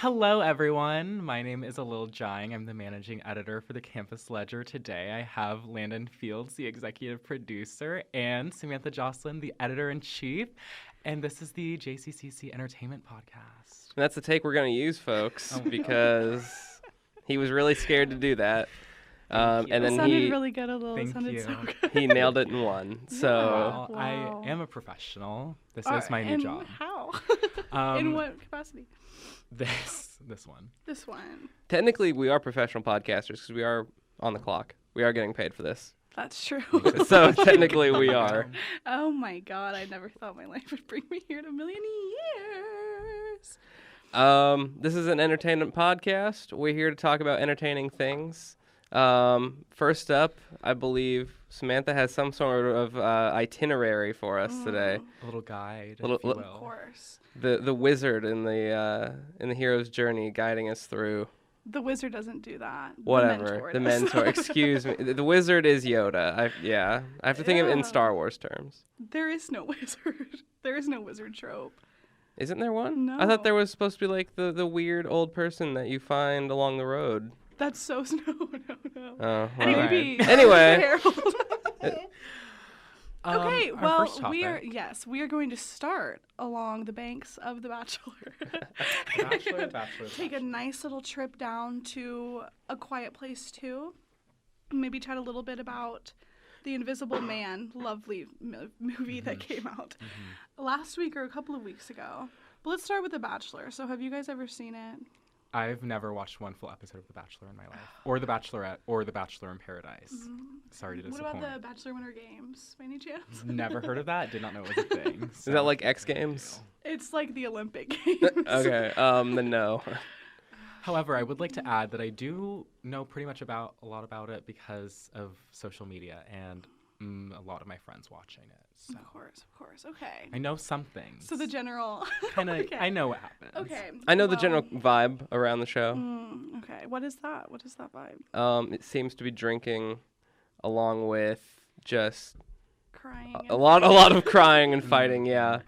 Hello, everyone. My name is Alieu Jagne. I'm the managing editor for the Campus Ledger. Today, I have Landen Fields, the executive producer, and Samantha Joslin, the editor-in-chief. And this is the JCCC Entertainment Podcast. And that's the take we're going to use, folks, because he was really scared to do that. And then it sounded really good, Alieu. It sounded so good. He nailed it in one. So wow. I am a professional. This is my new job. How? In what capacity? This one. This one. Technically, we are professional podcasters because we are on the clock. We are getting paid for this. That's true. So technically, we are. Oh my God! I never thought my life would bring me here in a million years. This is an entertainment podcast. We're here to talk about entertaining things. First up, I believe Samantha has some sort of itinerary for us today. A little guide, if Of you will. course. The wizard in the hero's journey guiding us through. The wizard doesn't do that. Whatever. The mentor. Excuse me. The wizard is Yoda. I have to think of it in Star Wars terms. There is no wizard. There is no wizard trope. Isn't there one? No. I thought there was supposed to be like the weird old person that you find along the road. That's so no. Oh, well. Anyway. Okay, well, we are going to start along the banks of the Bachelor. Bachelor. Take a nice little trip down to A Quiet Place 2. Maybe chat a little bit about The Invisible Man, lovely movie that came out last week or a couple of weeks ago. But let's start with The Bachelor. So have you guys ever seen it? I've never watched one full episode of The Bachelor in my life, or The Bachelorette, or The Bachelor in Paradise. Sorry to disappoint. What about the Bachelor Winter Games, by any chance? Never heard of that. Did not know it was a thing. Is that like X Games? It's like the Olympic Games. Okay. Then no. However, I would like to add that I do know pretty much a lot about it because of social media and a lot of my friends watching it. So. Of course. Okay. I know some things. So the general. Kind of. Okay. I know what happens. Okay. I know the general vibe around the show. Okay. What is that? What is that vibe? It seems to be drinking, along with just Crying. a lot of crying and fighting. Yeah.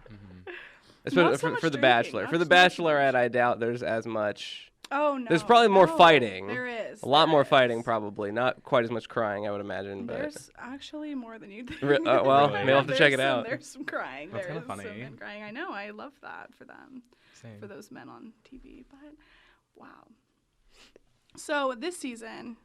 Not so For much the drinking, Bachelor. not For the so much Bachelorette, I doubt there's as much. Oh no. There's probably more No, fighting. There is. A lot there more is. fighting, probably. Not quite as much crying, I would imagine. But There's actually more than you'd think. well, Really? maybe I'll have to check it out. There's some crying. That's There kinda is some funny. men crying. I know. I love that for them. Same. For those men on TV. But wow. So this season,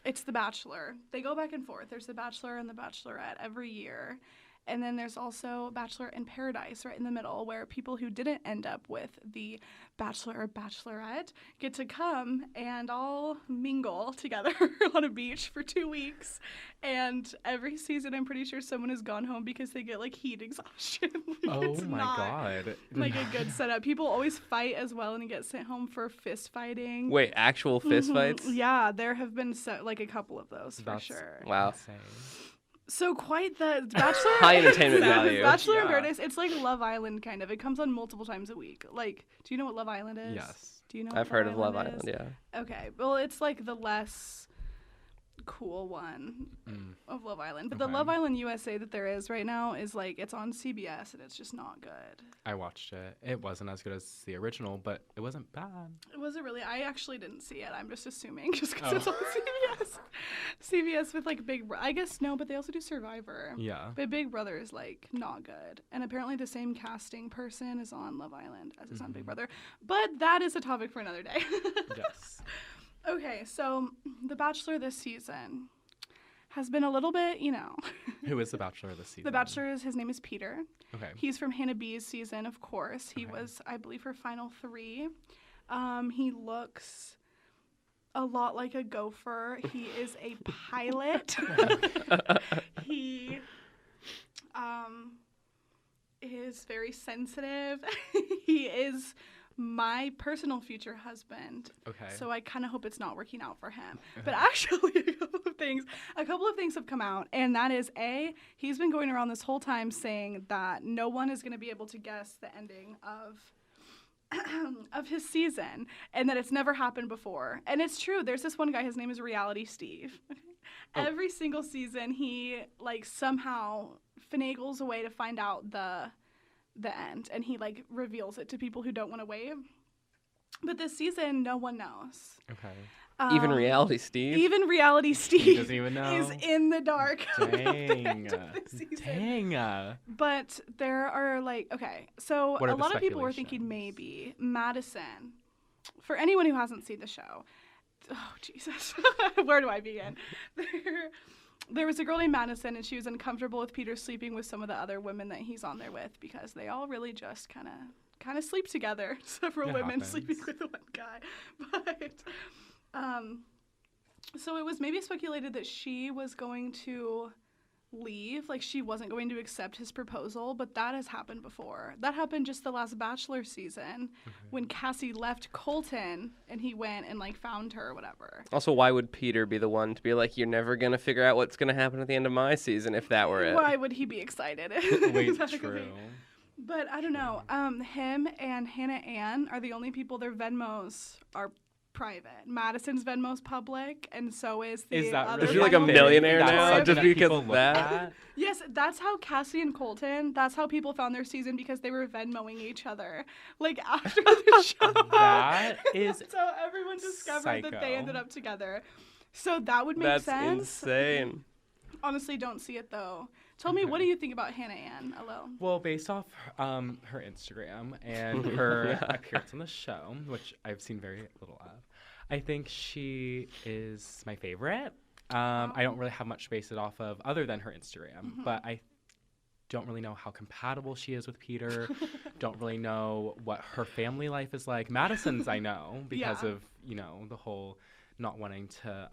it's The Bachelor. They go back and forth. There's The Bachelor and The Bachelorette every year. And then there's also Bachelor in Paradise right in the middle, where people who didn't end up with the Bachelor or Bachelorette get to come and all mingle together on a beach for 2 weeks. And every season, I'm pretty sure someone has gone home because they get like heat exhaustion. Oh It's my not, God. Like a good setup. People always fight as well and get sent home for fist fighting. Wait, actual fist fights? Yeah, there have been like a couple of those for That's sure. Wow. insane. So quite the Bachelor. High entertainment value. Bachelor in Yeah. Paradise. It's like Love Island kind of. It comes on multiple times a week. Like, do you know what Love Island is? Yes. Do you know? I've what heard of Love is? Island, yeah. Okay, well, it's like the less cool one of Love Island. But the Okay. Love Island USA that there is right now is like it's on CBS and it's just not good. I watched it. It wasn't as good as the original, but it wasn't bad. It wasn't really. I actually didn't see it. I'm just assuming just because Oh. it's on CBS. CBS with like I guess no, but they also do Survivor. Yeah. But Big Brother is like not good. And apparently the same casting person is on Love Island as is on Big Brother. But that is a topic for another day. Yes. Okay, so The Bachelor this season has been a little bit, Who is the Bachelor this season? The Bachelor his name is Peter. Okay. He's from Hannah B's season, of course. He was, I believe, her final 3. He looks a lot like a gopher. He is a pilot. He is very sensitive. He is my personal future husband. Okay. So I kind of hope it's not working out for him. But actually, a couple of things have come out, and that is he's been going around this whole time saying that no one is going to be able to guess the ending of his season, and that it's never happened before. And it's true. There's this one guy. His name is Reality Steve. Every single season, he like somehow finagles a way to find out the end, and he like reveals it to people who don't want to wait. But this season, no one knows. Okay. Even reality Steve. Even reality He Steve doesn't even know. is in the dark about the Dang. end of the season. Dang. But there are okay, so What are a the lot of people were thinking speculations? maybe Madison. For anyone who hasn't seen the show, oh Jesus, where do I begin? There was a girl named Madison, and she was uncomfortable with Peter sleeping with some of the other women that he's on there with because they all really just kind of sleep together. Several It women happens. sleeping with one guy, but so it was maybe speculated that she was going to leave, like she wasn't going to accept his proposal, but that has happened before. That happened just the last Bachelor season when Cassie left Colton and he went and like found her or whatever. Also, why would Peter be the one to be like, you're never going to figure out what's going to happen at the end of my season if that were it? Why would he be excited? Wait, Exactly. true. But I don't know. Him and Hannah Ann are the only people their Venmos are private. Madison's Venmo's public, and so is the Is that other really? Is she like a Venmo. millionaire That's now something just that because people of look that? at? Yes, that's how Cassie and Colton, that's how people found their season because they were Venmoing each other. Like after the show. That is so everyone discovered that they psycho. ended up together. So that would make That's sense. insane. Honestly, don't see it though. Tell me, what do you think about Hannah Ann alone? Well, based off her Instagram and her appearance on the show, which I've seen very little of, I think she is my favorite. I don't really have much to base it off of other than her Instagram, but I don't really know how compatible she is with Peter. Don't really know what her family life is like. Madison's I know because Yeah. of, the whole not wanting to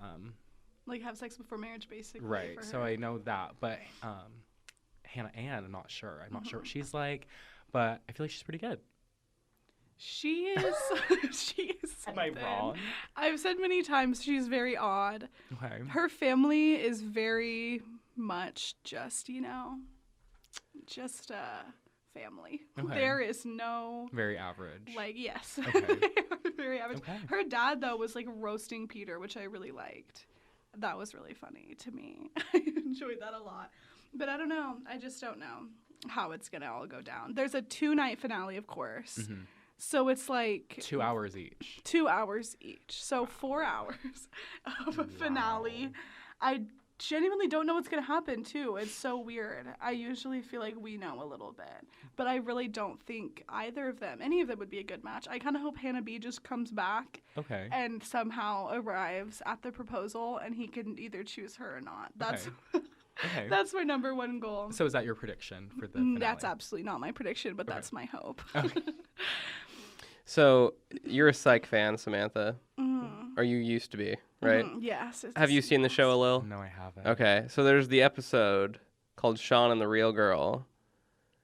Like have sex before marriage, basically. right. for So her. I know that, but Hannah Ann, I'm not sure. I'm not sure what she's like, but I feel like she's pretty good. She is. She is. Am I something. wrong? I've said many times she's very odd. Okay. Her family is very much just, just a family. Okay. There is no, Very average. yes. Okay. They are very average. Okay. Her dad, though, was like roasting Peter, which I really liked. That was really funny to me. I enjoyed that a lot. But I don't know. I just don't know how it's going to all go down. There's a 2-night finale, of course. Mhm. So it's like 2 hours each. 2 hours each. So 4 hours of a finale. I genuinely don't know what's going to happen, too. It's so weird. I usually feel like we know a little bit. But I really don't think either of them, any of them would be a good match. I kind of hope Hannah B just comes back Okay. and somehow arrives at the proposal and he can either choose her or not. That's Okay. that's my number one goal. So is that your prediction for the finale? That's absolutely not my prediction, but Okay. that's my hope. Okay. So you're a Psych fan, Samantha. Mhm. Or you used to be, right? Mhm, yes. it's Have you seen the show a little? No, I haven't. Okay, so there's the episode called Sean and the Real Girl,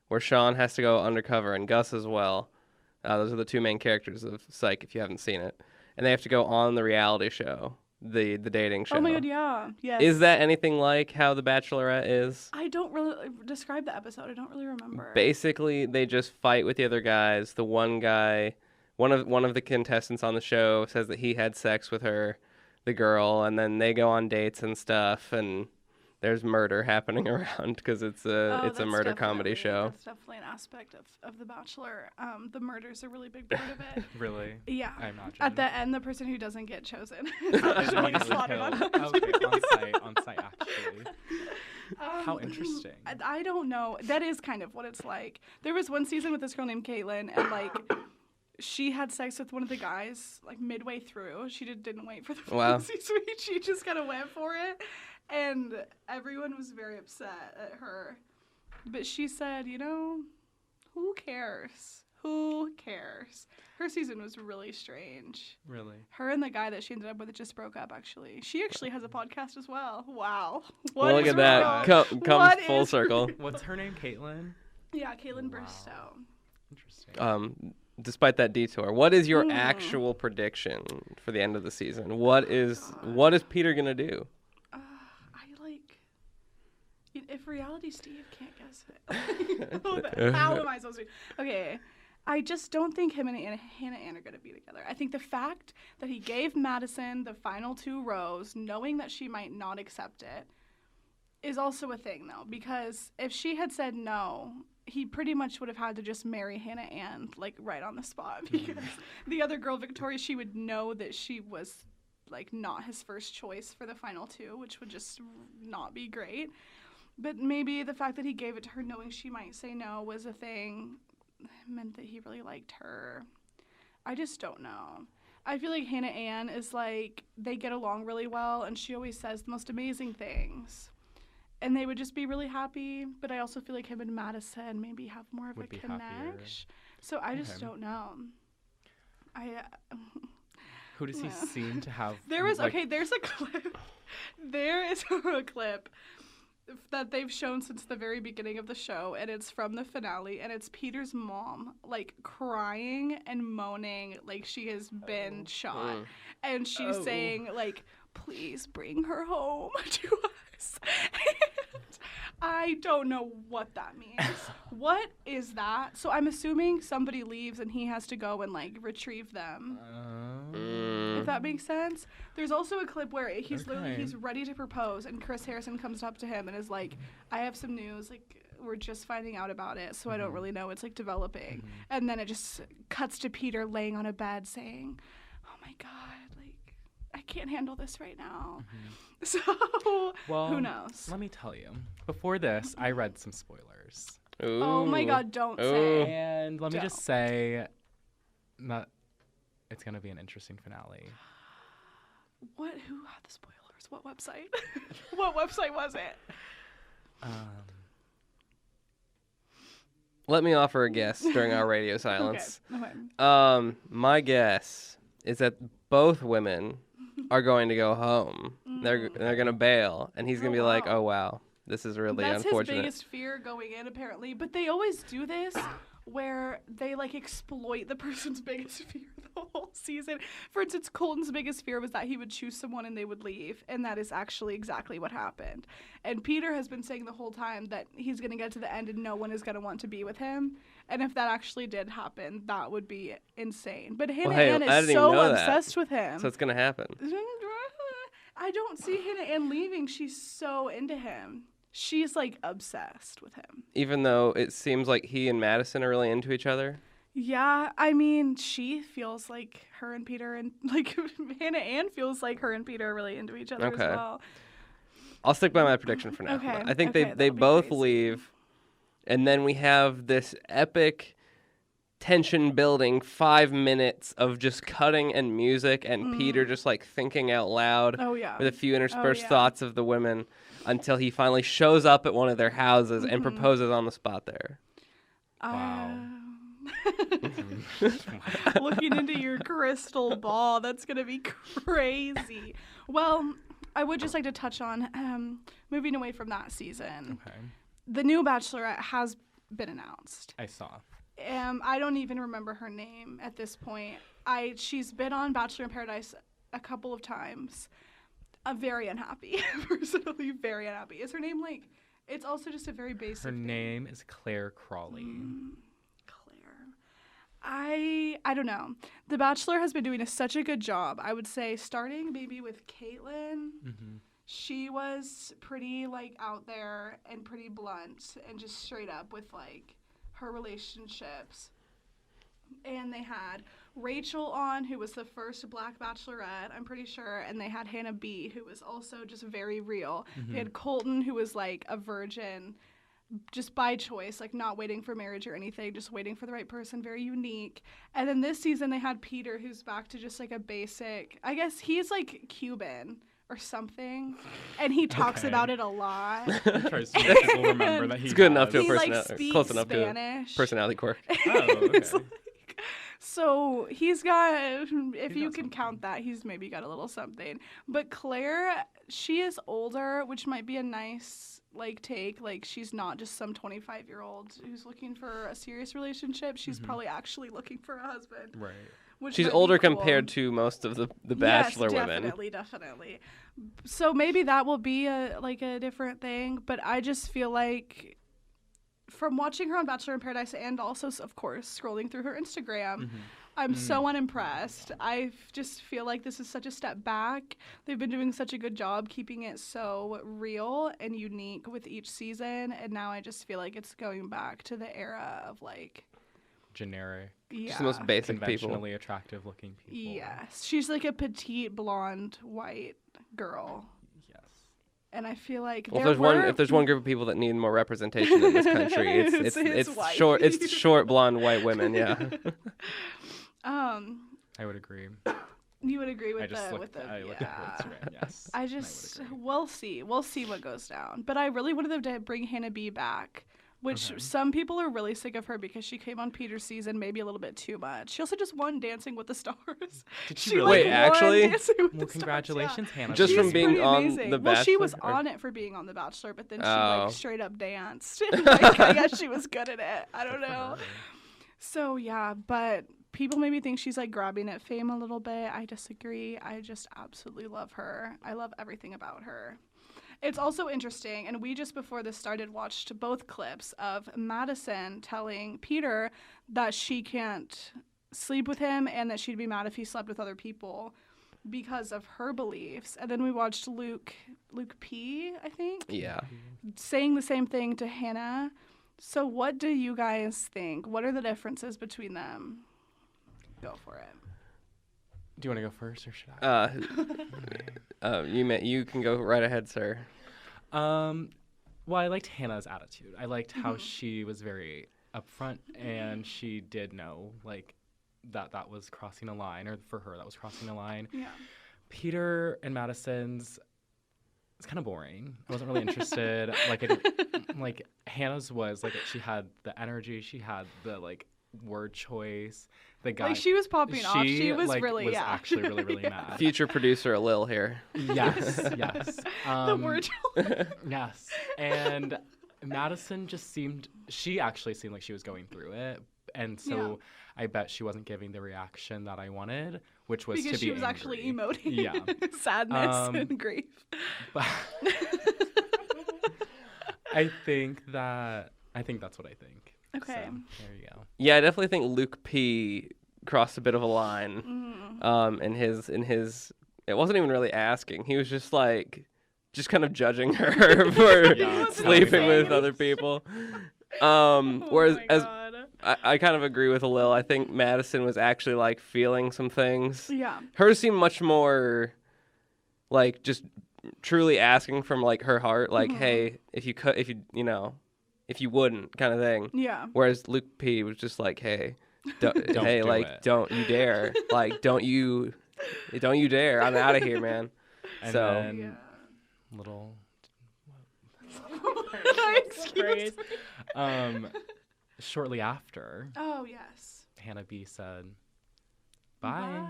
where Sean has to go undercover and Gus as well. Those are the two main characters of Psych, if you haven't seen it. And they have to go on the reality show, the dating show. Oh my god, yeah. Yes. Is that anything like how The Bachelorette is? I don't really describe the episode. I don't really remember. Basically, they just fight with the other guys. The one guy, one of the contestants on the show says that he had sex with her, the girl, and then they go on dates and stuff, and there's murder happening around because it's a That's murder comedy definitely- show. That's definitely an aspect of The Bachelor. The murder's a really big part of it. Really? Yeah. I imagine. At the end, the person who doesn't get chosen Is is being immediately slaughtered on killed. Okay, on site, actually. How interesting. I don't know. That is kind of what it's like. There was one season with this girl named Caitlin, and she had sex with one of the guys midway through. She didn't wait for the Wow. fancy suite. She just kind of went for it, and everyone was very upset at her. But she said, who cares? Who cares? Her season was really strange. Really? Her and the guy that she ended up with just broke up, actually. She actually has a podcast as well. Wow. Well, look is at that. real? Comes What full is circle. What's her name? Caitlin? Yeah, Caitlin Wow. Bristow. Interesting. Despite that detour, what is your actual prediction for the end of the season? What is Peter gonna do? If reality Steve can't guess it, how am I supposed to? Okay, I just don't think him and Hannah Ann are going to be together. I think the fact that he gave Madison the final 2 rows, knowing that she might not accept it, is also a thing, though. Because if she had said no, he pretty much would have had to just marry Hannah Ann, like, right on the spot. Because the other girl, Victoria, she would know that she was, like, not his first choice for the final two, which would just not be great. But maybe the fact that he gave it to her knowing she might say no was a thing, meant that he really liked her. I just don't know. I feel like Hannah Ann is, like, they get along really well, and she always says the most amazing things. And they would just be really happy, but I also feel like him and Madison maybe have more of a connection. So I just don't know. Who does he seem to have? There's a clip. There is a clip that they've shown since the very beginning of the show, and it's from the finale, and it's Peter's mom, like, crying and moaning like she has been shot. And she's saying, like, please bring her home to us. I don't know what that means. What is that? So I'm assuming somebody leaves and he has to go and, like, retrieve them. If that makes sense. There's also a clip where he's ready to propose, and Chris Harrison comes up to him and is like, I have some news, like, we're just finding out about it, so I don't really know. It's, like, developing. And then it just cuts to Peter laying on a bed saying, oh my God, like, I can't handle this right now. So, who knows? Let me tell you. Before this, I read some spoilers. Ooh. Oh my God, don't say. And let me just say that it's going to be an interesting finale. Who had the spoilers? What website? What website was it? Let me offer a guess during our radio silence. Okay. My guess is that both women are going to go home. They're going to bail, and he's going to be like, oh, wow, this is really unfortunate. That's his biggest fear going in, apparently. But they always do this where they, like, exploit the person's biggest fear the whole season. For instance, Colton's biggest fear was that he would choose someone and they would leave, and that is actually exactly what happened. And Peter has been saying the whole time that he's going to get to the end and no one is going to want to be with him. And if that actually did happen, that would be insane. But Hannah Ann is so obsessed with him. So it's going to happen. I don't see Hannah Ann leaving. She's so into him. She's, like, obsessed with him. Even though it seems like he and Madison are really into each other? Yeah, I mean, she feels like her and Peter, and, like, Hannah Ann feels like her and Peter are really into each other as well. I'll stick by my prediction for now. Okay. I think they both leave, and then we have this epic tension-building 5 minutes of just cutting and music and Peter just, like, thinking out loud with a few interspersed thoughts of the women, until he finally shows up at one of their houses and proposes on the spot there. Wow. Looking into your crystal ball, that's going to be crazy. Well, I would just like to touch on, moving away from that season, the new Bachelorette has been announced. I saw. I don't even remember her name at this point. She's been on Bachelor in Paradise a couple of times. I'm very unhappy, personally very unhappy. Is her name, like, it's also just a very basic Her thing. name is Claire Crawley. Claire. I don't know. The Bachelor has been doing such a good job. I would say starting maybe with Caitlyn. She was pretty, like, out there and pretty blunt and just straight up with, like, her relationships. And they had Rachel on, who was the first Black Bachelorette, I'm pretty sure, and they had Hannah B, who was also just very real. They had Colton, who was, like, a virgin, just by choice, like, not waiting for marriage or anything, just waiting for the right person, very unique. And then this season they had Peter, who's back to just, like, a basic, I guess he's, like, Cuban or something, and he talks about it a lot. Tries to make people remember that it's good enough to a personality, close enough to a personality quirk. Oh, okay. So he's got, if you can count that, he's maybe got a little something. But Claire, she is older, which might be a nice, like, take. Like, she's not just some 25-year-old who's looking for a serious relationship. She's probably actually looking for a husband. Right. She's older compared to most of the Bachelor women. Definitely. So maybe that will be a different thing. But I just feel like, from watching her on Bachelor in Paradise and also, of course, scrolling through her Instagram, I'm so unimpressed. I just feel like this is such a step back. They've been doing such a good job keeping it so real and unique with each season, and now I just feel like it's going back to the era of like Generic, Just the most basic people. conventionally attractive looking people. Yes, she's like a petite blonde white girl. Yes. And I feel like Well, if there's one group of people that need more representation in this country, it's white short blonde white women. Yeah. I would agree. You would agree with I just looked the at Instagram, yes. I would just agree. we'll see what goes down. But I really wanted them to bring Hannah B back, which some people are really sick of her because she came on Peter's season maybe a little bit too much. She also just won Dancing with the Stars. Did she really? like, Wait, actually? won Dancing with Well, the congratulations, Stars, yeah. Hannah. Just She's from being pretty on amazing. The Well, she was Bachelor, or- on it for being on The Bachelor, but then she Oh. like straight up danced. Like, I guess she was good at it. I don't know. So yeah, but people maybe think she's like grabbing at fame a little bit. I disagree. I just absolutely love her. I love everything about her. It's also interesting, and we just before this started watched both clips of Madison telling Peter that she can't sleep with him and that she'd be mad if he slept with other people because of her beliefs. And then we watched Luke P, I think, Yeah. saying the same thing to Hannah. So what do you guys think? What are the differences between them? Go for it. Do you want to go first or should I? You can go right ahead, sir. Well, I liked Hannah's attitude. I liked how she was very upfront and she did know like that was crossing a line, or for her that was crossing a line. Yeah. Peter and Madison's, it's kind of boring. I wasn't really interested. Like Hannah's was like she had the energy, she had the like word choice. The guy, Like she was popping off. She was like, really was yeah. actually really Yeah. mad. Future producer Alil here. Yes. The word choice. Yes. And Madison she actually seemed like she was going through it. And so I bet she wasn't giving the reaction that I wanted, which was because to be she was angry. actually emoting. Yeah. Sadness and grief. But I think that's what I think. Okay. So, there you go. Yeah, I definitely think Luke P crossed a bit of a line. In his it wasn't even really asking. He was just kind of judging her for Yeah, sleeping with saying other people. Whereas Oh my God. I kind of agree with Alil. I think Madison was actually like feeling some things. Yeah. Hers seemed much more like just truly asking from like her heart, like, hey, if you wouldn't, kind of thing. Yeah. Whereas Luke P was just like, hey, Don't hey, do like, it. don't you dare, like, don't you dare, I'm out of here, man. And So- then Yeah. little Excuse me. shortly after, Oh yes. Hannah B said, "Bye."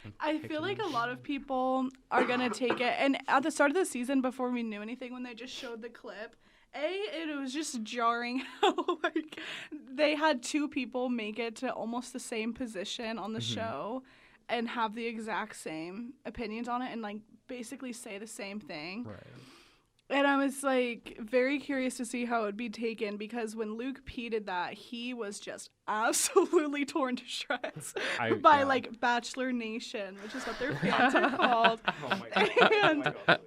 and I kicked feel him like in a the lot of people are gonna take it, and at the start of the season, before we knew anything, when they just showed the clip, it was just jarring how like they had two people make it to almost the same position on the show, and have the exact same opinions on it, and like basically say the same thing. Right. And I was like very curious to see how it would be taken, because when Luke P did that, he was just absolutely torn to shreds by like Bachelor Nation, which is what their fans are called. Oh my god.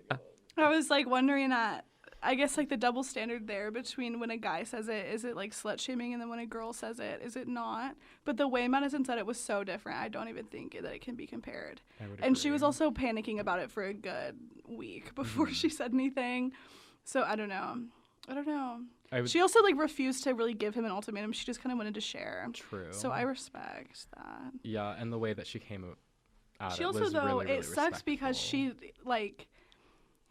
And I was like wondering I guess like the double standard there between when a guy says it, is it like slut shaming, and then when a girl says it, is it not? But the way Madison said it was so different. I don't even think that it can be compared. And she was also panicking about it for a good week before she said anything. So I don't know. She also like refused to really give him an ultimatum. She just kind of wanted to share. True. So I respect that. Yeah, and the way that she came out She it also was though really, really it sucks because respectful. she like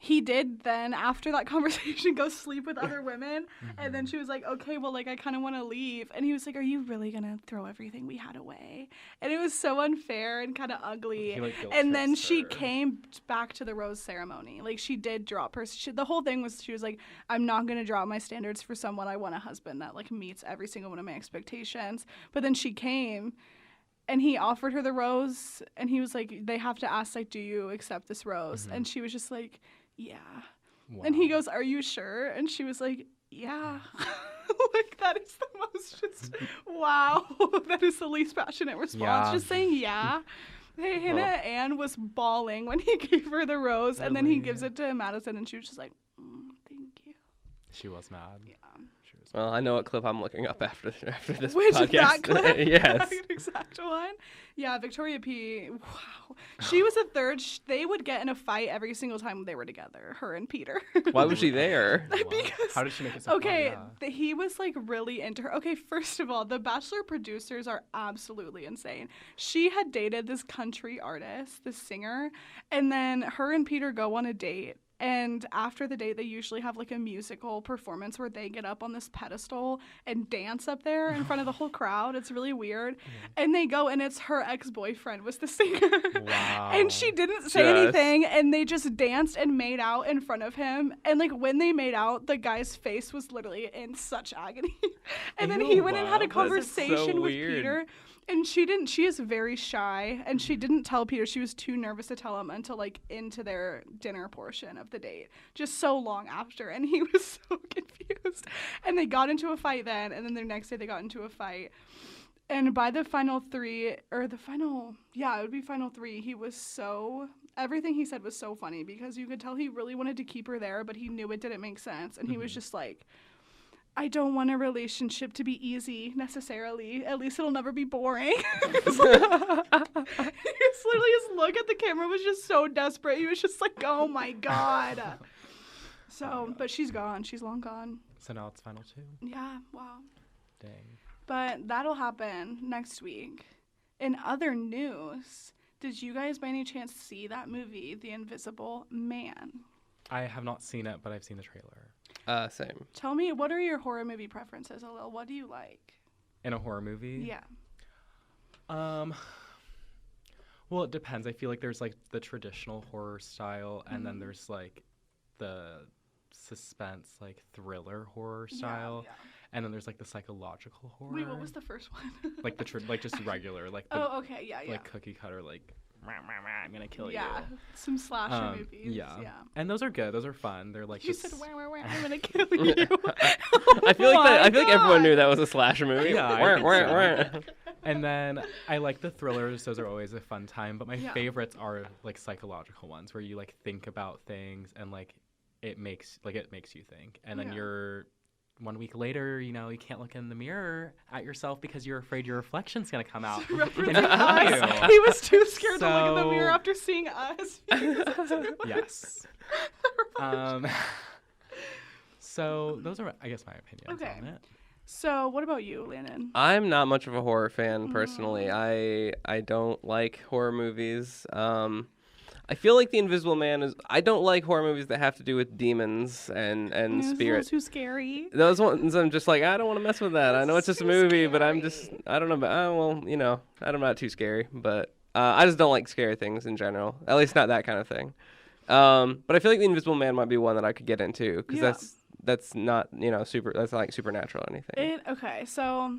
he did then after that conversation go sleep with other women, and then she was like, okay, well, like I kind of want to leave, and he was like, are you really gonna throw everything we had away? And it was so unfair and kind of ugly. He, like, guilt and then trips she her. came back to the rose ceremony. Like she did drop her. The whole thing was she was like, I'm not gonna drop my standards for someone. I want a husband that like meets every single one of my expectations. But then she came. And he offered her the rose, and he was like, they have to ask, like, do you accept this rose? And she was just like, yeah. Wow. And he goes, are you sure? And she was like, yeah. Like, that is the most just, wow. That is the least passionate response. Yeah. Just saying yeah. Hey, Hannah Ann was bawling when he gave her the rose, and then he Really? gives it to Madison, and she was just like, thank you. She was mad. Yeah. She was Well, I know what clip I'm looking up after this Which podcast. that clip? Yes. That exact one. Yeah, Victoria P. Wow, she was a third. They would get in a fight every single time they were together. Her and Peter. Why was she there? What? Because- How did she make it so Okay, fun? Yeah. he was like really into her. Okay, first of all, the Bachelor producers are absolutely insane. She had dated this country artist, this singer, and then her and Peter go on a date. And after the date, they usually have like a musical performance where they get up on this pedestal and dance up there in front of the whole crowd. It's really weird. And they go, and it's her ex-boyfriend was the singer. Wow. And she didn't say anything, and they just danced and made out in front of him. And like when they made out, the guy's face was literally in such agony. And then he Ew, went and had a wow. That is so conversation with weird. Peter. And she is very shy, and she didn't tell Peter. She was too nervous to tell him until like into their dinner portion of the date, just so long after, and he was so confused. And they got into a fight then, and then the next day they got into a fight. And by the final three, or the final, yeah, it would be final three, he was so, everything he said was so funny because you could tell he really wanted to keep her there, but he knew it didn't make sense. And he was just like, I don't want a relationship to be easy necessarily. At least it'll never be boring. His look at the camera was just so desperate. He was just like, oh my God. So, but she's gone. She's long gone. So now it's final two. Yeah, wow. Dang. But that'll happen next week. In other news, did you guys by any chance see that movie, The Invisible Man? I have not seen it, but I've seen the trailer. Same. Tell me, what are your horror movie preferences, Alil? What do you like? In a horror movie? Yeah. Well, it depends. I feel like there's like the traditional horror style, and then there's like the suspense, like thriller horror style, Yeah. and then there's like the psychological horror. Wait, what was the first one? Like like just regular, like the Oh, okay, yeah. like cookie cutter, like I'm gonna kill Yeah, you. some slasher movies. Yeah. Yeah. And those are good. Those are fun. They're like You just said, wah, I'm gonna kill you. I feel like my I feel like everyone knew God. that was a slasher movie. Yeah, I Wah, think wah, so. wah. And then I like the thrillers. Those are always a fun time. But my Yeah. favorites are like psychological ones where you like think about things and like it makes you think. And then Yeah. you're 1 week later, you know, you can't look in the mirror at yourself because you're afraid your reflection's gonna come out. and Referencing kill us. you. He was too scared to look in the So- mirror after seeing us. Yes. So those are, I guess, my opinions Okay. on it. So, what about you, Landon? I'm not much of a horror fan personally. I don't like horror movies. I feel like The Invisible Man is. I don't like horror movies that have to do with demons and It's a little spirits. too scary. Those ones, I'm just like, I don't want to mess with that. I know it's just a too movie, but I'm scary. just, I don't know. Well, you know, I'm not too scary, but I just don't like scary things in general. At least not that kind of thing. But I feel like The Invisible Man might be one that I could get into because Yeah. that's not, you know, that's not like supernatural or anything. Okay, so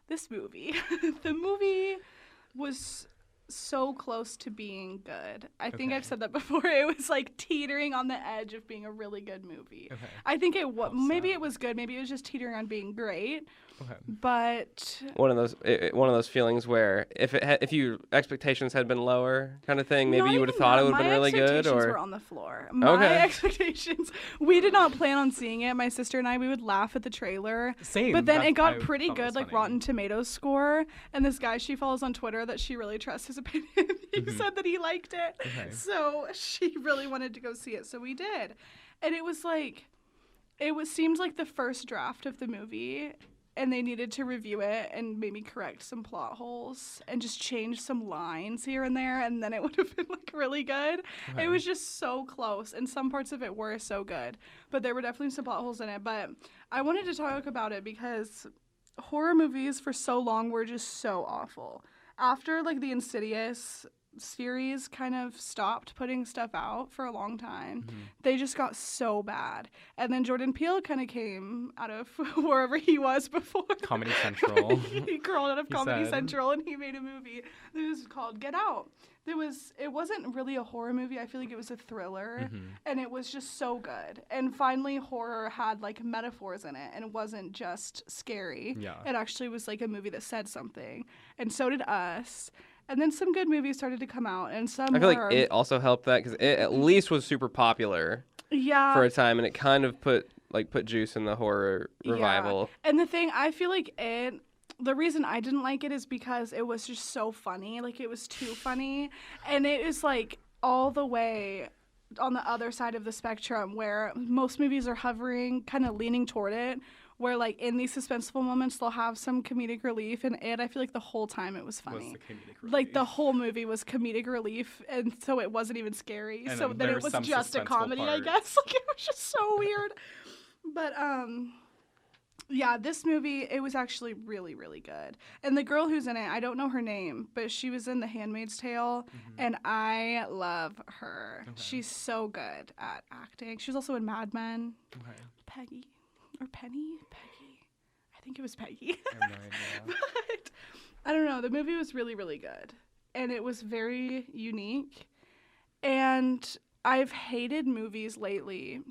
this movie, the movie was so close to being good. I think Okay. I've said that before. It was like teetering on the edge of being a really good movie. Okay. I think it was, How maybe so? it was good. Maybe it was just teetering on being great. Okay. But One of those feelings where if your expectations had been lower, kind of thing, maybe not you would have even thought that. it would have been really My good. expectations Or were on the floor. My Okay. expectations. We did not plan on seeing it. My sister and I, we would laugh at the trailer. Same. But then That's- it got I pretty thought it good, was like funny. Rotten Tomatoes score. And this guy she follows on Twitter that she really trusts his opinion. He said that he liked it. Okay. So she really wanted to go see it. So we did. And it was like, seemed like the first draft of the movie. And they needed to review it and maybe correct some plot holes and just change some lines here and there. And then it would have been like really good. Okay. It was just so close. And some parts of it were so good. But there were definitely some plot holes in it. But I wanted to talk about it because horror movies for so long were just so awful. After like the Insidious series kind of stopped putting stuff out for a long time. They just got so bad. And then Jordan Peele kind of came out of wherever he was before. Comedy Central. He crawled out of He Comedy said. Central and he made a movie that was called Get Out. It wasn't really a horror movie. I feel like it was a thriller, and it was just so good. And finally, horror had like metaphors in it, and it wasn't just scary. Yeah. It actually was like a movie that said something, and so did Us. And then some good movies started to come out, and some I feel were, like it also helped that because it at least was super popular yeah. for a time, and it kind of put juice in the horror revival. Yeah. And the thing, I feel like the reason I didn't like it is because it was just so funny. Like, it was too funny. And it is, like, all the way on the other side of the spectrum where most movies are hovering, kind of leaning toward it, where, like, in these suspenseful moments, they'll have some comedic relief. And I feel like the whole time it was funny. Was the comedic relief. Like, the whole movie was comedic relief, and so it wasn't even scary. And So then then there it was was some just a suspenseful comedy, I parts. guess. Like, it was just so weird. But, yeah, this movie, it was actually really, really good. And the girl who's in it, I don't know her name, but she was in The Handmaid's Tale, and I love her. Okay. She's so good at acting. She was also in Mad Men. Okay. Peggy. Or Penny? Peggy. I think it was Peggy. I have no idea. But I don't know. The movie was really, really good. And it was very unique. And I've hated movies lately.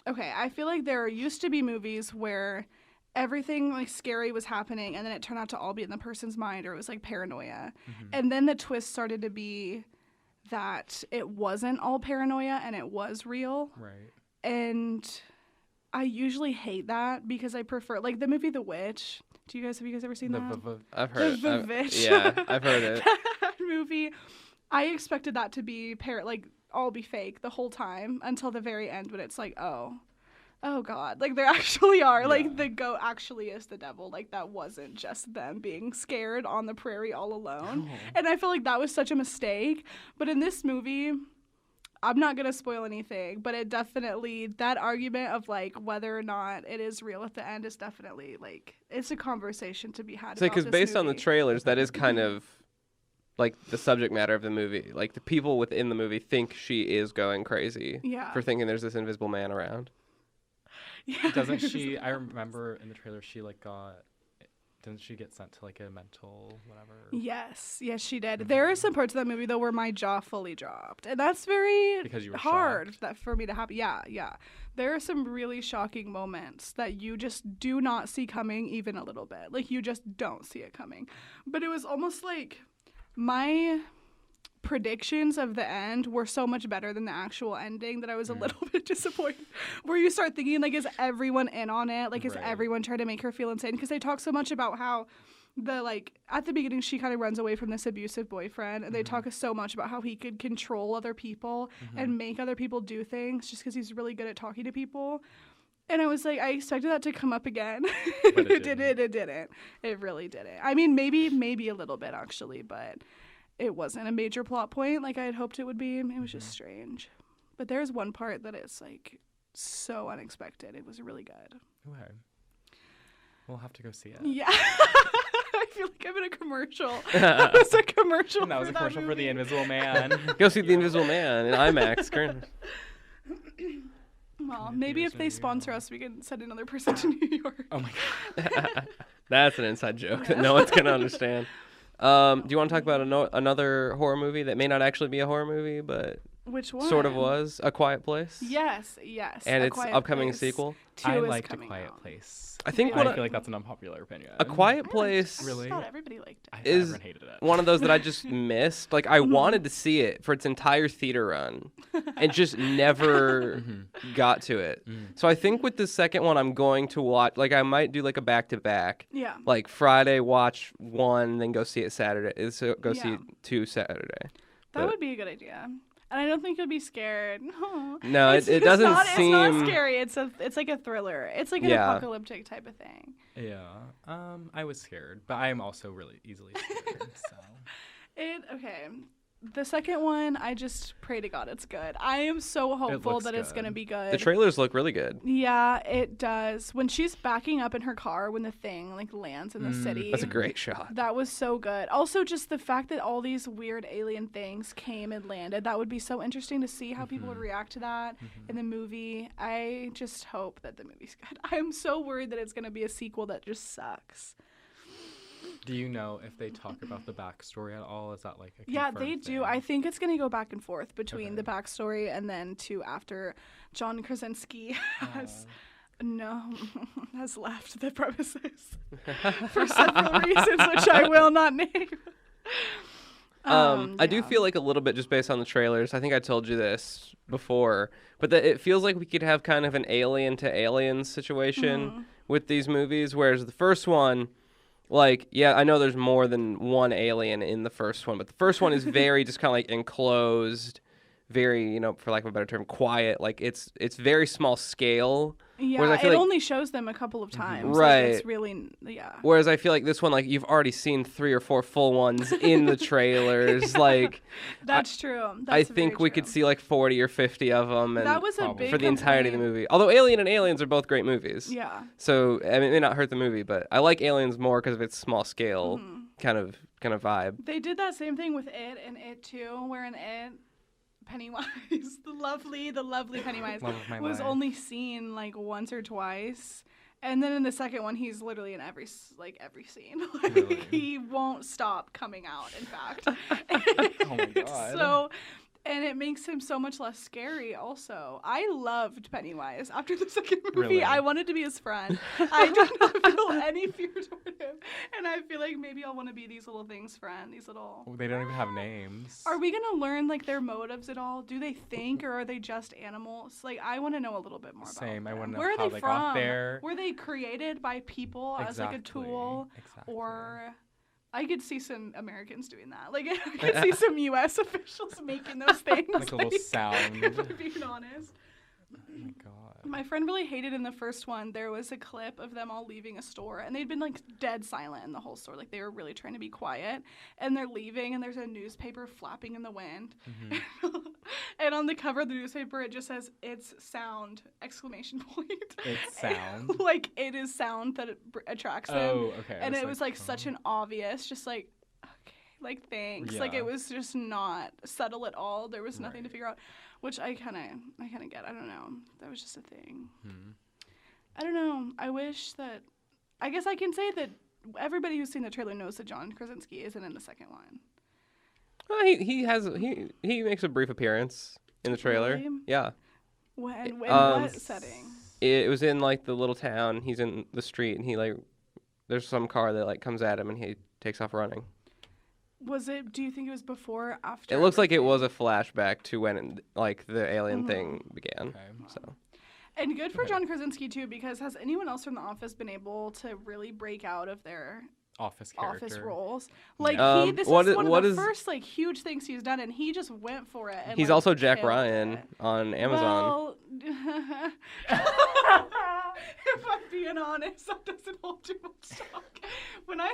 Okay, I feel like there used to be movies where everything like scary was happening and then it turned out to all be in the person's mind, or it was like paranoia. And then the twist started to be that it wasn't all paranoia and it was real. Right. And I usually hate that because I prefer, like, the movie The Witch. Have you guys ever seen that? I've heard The it. Witch. Yeah, I've heard it. That movie, I expected that to be all be fake the whole time until the very end when it's like, oh God, like there actually are, Yeah. like the goat actually is the devil. Like that wasn't just them being scared on the prairie all alone. No. And I feel like that was such a mistake. But in this movie, I'm not going to spoil anything, but it definitely, that argument of like whether or not it is real at the end is definitely like, it's a conversation to be had. Because about based this on the movie. trailers, that is kind of like the subject matter of the movie. Like the people within the movie think she is going crazy Yeah. for thinking there's this invisible man around. Yeah. Doesn't she? I remember in the trailer she didn't she get sent to like a mental whatever? Yes, she did. There are some parts of that movie though where my jaw fully dropped, and that's very Because you were hard shocked. that for me to happen. Yeah. There are some really shocking moments that you just do not see coming even a little bit. Like you just don't see it coming. But it was almost like my predictions of the end were so much better than the actual ending that I was a little bit disappointed. Where you start thinking, like, is everyone in on it? Like, is Right. everyone trying to make her feel insane? Because they talk so much about how at the beginning she kind of runs away from this abusive boyfriend, and they talk so much about how he could control other people and make other people do things just because he's really good at talking to people. And I was like, I expected that to come up again. But it didn't. It didn't. It really didn't. I mean, maybe a little bit actually, but it wasn't a major plot point like I had hoped it would be. It was just strange. But there's one part that is like so unexpected. It was really good. Okay. We'll have to go see it. Yeah. I feel like I'm in a commercial. That was a commercial. And that was for a commercial for the movie. Invisible Man. Go see The Invisible Man in IMAX. Currently. Well, Yeah, maybe theaters if they near you. sponsor us, we can send another person to New York. Oh my god. That's an inside joke that no one's going to understand. Do you want to talk about another horror movie that may not actually be a horror movie, but Which one? sort of was? A Quiet Place? Yes. And A its Quiet upcoming Place sequel? 2 I is liked A coming Quiet out. I Place. think Yeah. what I feel like that's an unpopular opinion. A Quiet Place Really? Not everybody liked it. is Everyone hated it. one of those that I just missed. Like, I wanted to see it for its entire theater run and just never got to it. So I think with the second one, I'm going to watch, like, I might do like a back-to-back. Yeah. Like, Friday, watch one, then go see it Saturday. So go see Yeah. 2 Saturday. That But- would be a good idea. And I don't think you'll be scared. No, It's doesn't not, seem... It's not scary. It's like a thriller. It's like an Yeah. apocalyptic type of thing. Yeah. I was scared, but I am also really easily scared. So. Okay. The second one, I just pray to God it's good. I am so hopeful that it's going to be good. The trailers look really good. Yeah, it does. When she's backing up in her car when the thing like lands in the city. That's a great shot. That was so good. Also, just the fact that all these weird alien things came and landed. That would be so interesting to see how people would react to that in the movie. I just hope that the movie's good. I'm so worried that it's going to be a sequel that just sucks. Do you know if they talk about the backstory at all? Is that like a Yeah, confirmed they do. thing? I think it's going to go back and forth between the backstory and then to after John Krasinski has left the premises for several reasons, which I will not name. I do feel like a little bit just based on the trailers. I think I told you this before, but that it feels like we could have kind of an alien to alien situation with these movies, whereas the first one, like, yeah, I know there's more than one alien in the first one, but the first one is very just kind of like enclosed, very, you know, for lack of a better term, quiet. Like it's very small scale. Yeah, Whereas I feel it like, only shows them a couple of times. Right. Like, it's really, yeah. Whereas I feel like this one, like you've already seen 3 or 4 full ones in the trailers. Like That's true. That's I think very we true. could see like 40 or 50 of them, and That was a big for the entirety of the complaint. movie. Although Alien and Aliens are both great movies. Yeah. So I mean, it may not hurt the movie, but I like Aliens more because of its small scale kind of vibe. They did that same thing with It and It Too, where in It, Pennywise, the lovely Pennywise, Love of my was life. only seen like once or twice. And then in the second one, he's literally in every scene. Like, Really? he won't stop coming out, in fact. Oh my God. So, and it makes him so much less scary also. I loved Pennywise. After the second movie, Really? I wanted to be his friend. I did not feel any fear toward him. And I feel like maybe I'll want to be these little things' friend, these little... Oh, they don't even have names. Are we going to learn, like, their motives at all? Do they think, or are they just animals? Like, I want to know a little bit more about Same. I them. wanna know Where are how they they got from? there. Were they created by people as, like, a tool? Exactly. Or... I could see some Americans doing that. Like, I could see some U.S. officials making those things. Like a little sound. If I'm being honest. Oh my God. My friend really hated in the first one, there was a clip of them all leaving a store, and they'd been, like, dead silent in the whole store. Like, they were really trying to be quiet. And they're leaving, and there's a newspaper flapping in the wind. And on the cover of the newspaper, it just says, "It's sound!" Exclamation point. It's sound? Like, it is sound that attracts them. Oh, okay. And it was like such an obvious, just like, okay, like thanks. Like Yeah. it was just not subtle at all. There was nothing to figure out, which I kind of get. I don't know. That was just a thing. I don't know. I wish that. I guess I can say that everybody who's seen the trailer knows that John Krasinski isn't in the second one. Well, he makes a brief appearance in the trailer. Really? Yeah. When in what setting? It was in like the little town. He's in the street, and he like there's some car that like comes at him, and he takes off running. Was it? Do you think it was before or after? It looks like it was a flashback to when like the alien thing began. Okay. So And good for John Krasinski too, because has anyone else from The Office been able to really break out of their Office character. office roles? Like this what is is- one what of the is- first like huge things he's done, and he just went for it. And, he's like, also Jack killed Ryan it. on Amazon. Well, if I'm being honest, that doesn't hold too much stock. When I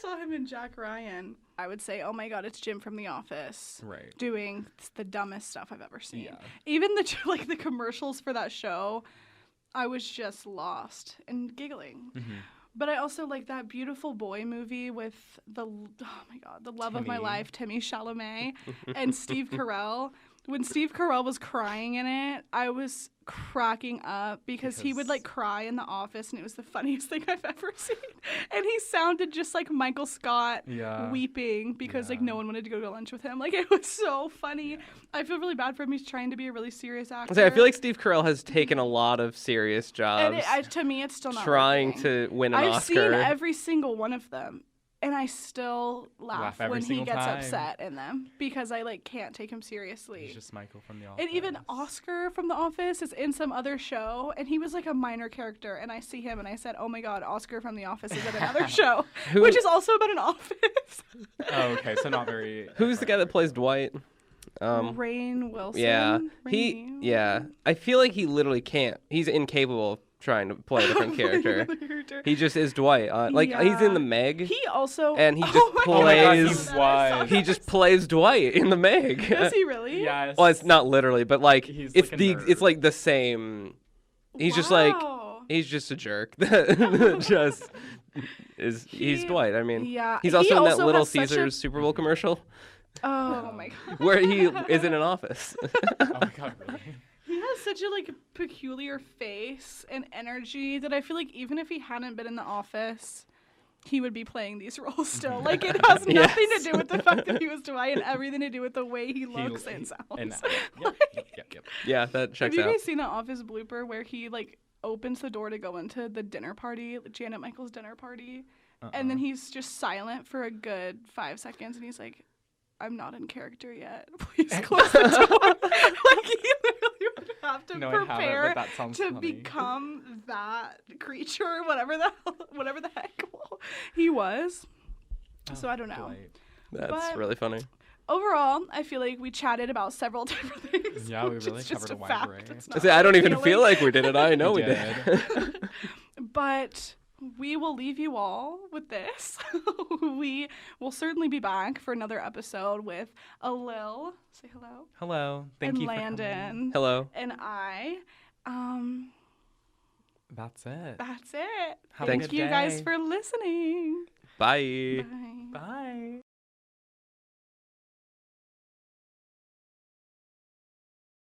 saw him in Jack Ryan, I would say, "Oh my God, it's Jim from The Office." Right. Doing the dumbest stuff I've ever seen. Yeah. Even the commercials for that show, I was just lost and giggling. But I also like that Beautiful Boy movie with the love of my Timmy. life, Timmy Chalamet, and Steve Carell. When Steve Carell was crying in it, I was cracking up because he would like cry in the office, and it was the funniest thing I've ever seen. And he sounded just like Michael Scott Yeah. weeping because like Yeah. no one wanted to go to lunch with him. Like it was so funny. I feel really bad for him. He's trying to be a really serious actor. I feel like Steve Carell has taken a lot of serious jobs and to me, it's still not trying working. to win an I've Oscar. seen every single one of them, and I still laugh Laugh every when he single gets time. upset in them because I like can't take him seriously. He's just Michael from The Office. And even Oscar from The Office is in some other show, and he was like a minor character. And I see him, and I said, "Oh my God, Oscar from The Office is in another show, which is also about an office." Oh, okay. So not very. Who's the guy that plays Dwight? Rainn Wilson. Yeah, Rainn? I feel like he literally can't. He's incapable of trying to play a different character. Another character. He just is Dwight. He's in the Meg. He also And he just Oh my God, plays- I saw that. He just plays Dwight in the Meg. Does he really? Yes. Well, it's not literally, but like He's it's like a nerd. it's like the same. He's just like Wow. he's just a jerk. Just he's Dwight. I mean, Yeah. he's he also in that also Little has such a- Caesars Super Bowl commercial Oh my God. where he is in an office. Oh my God, really? He has such a like peculiar face and energy that I feel like even if he hadn't been in the office, he would be playing these roles still. Like it has nothing Yes. to do with the fact that he was Dwight and everything to do with the way he looks and sounds. And, Like, yep. Yeah, that have checks you out. guys seen the Office blooper where he like opens the door to go into the dinner party, Janet Michaels' dinner party, and then he's just silent for a good 5 seconds, and he's like, "I'm not in character yet. Please close the door." Like he literally would have to No, I haven't, prepare but that sounds to funny. become that creature, whatever the heck he was. So I don't know. Dwight. That's but- really funny. Overall, I feel like we chatted about several different things. Yeah, we which really is just covered a wide fact. array. It's I not say, I don't my even feeling. feel like we did it. I know we We did. But we will leave you all with this. We will certainly be back for another episode with Alieu. Say hello. Hello. Thank and you for coming. Landon. Hello. And I. That's it. That's it. Have a Thank good you guys day. for listening. Bye. Bye. Bye.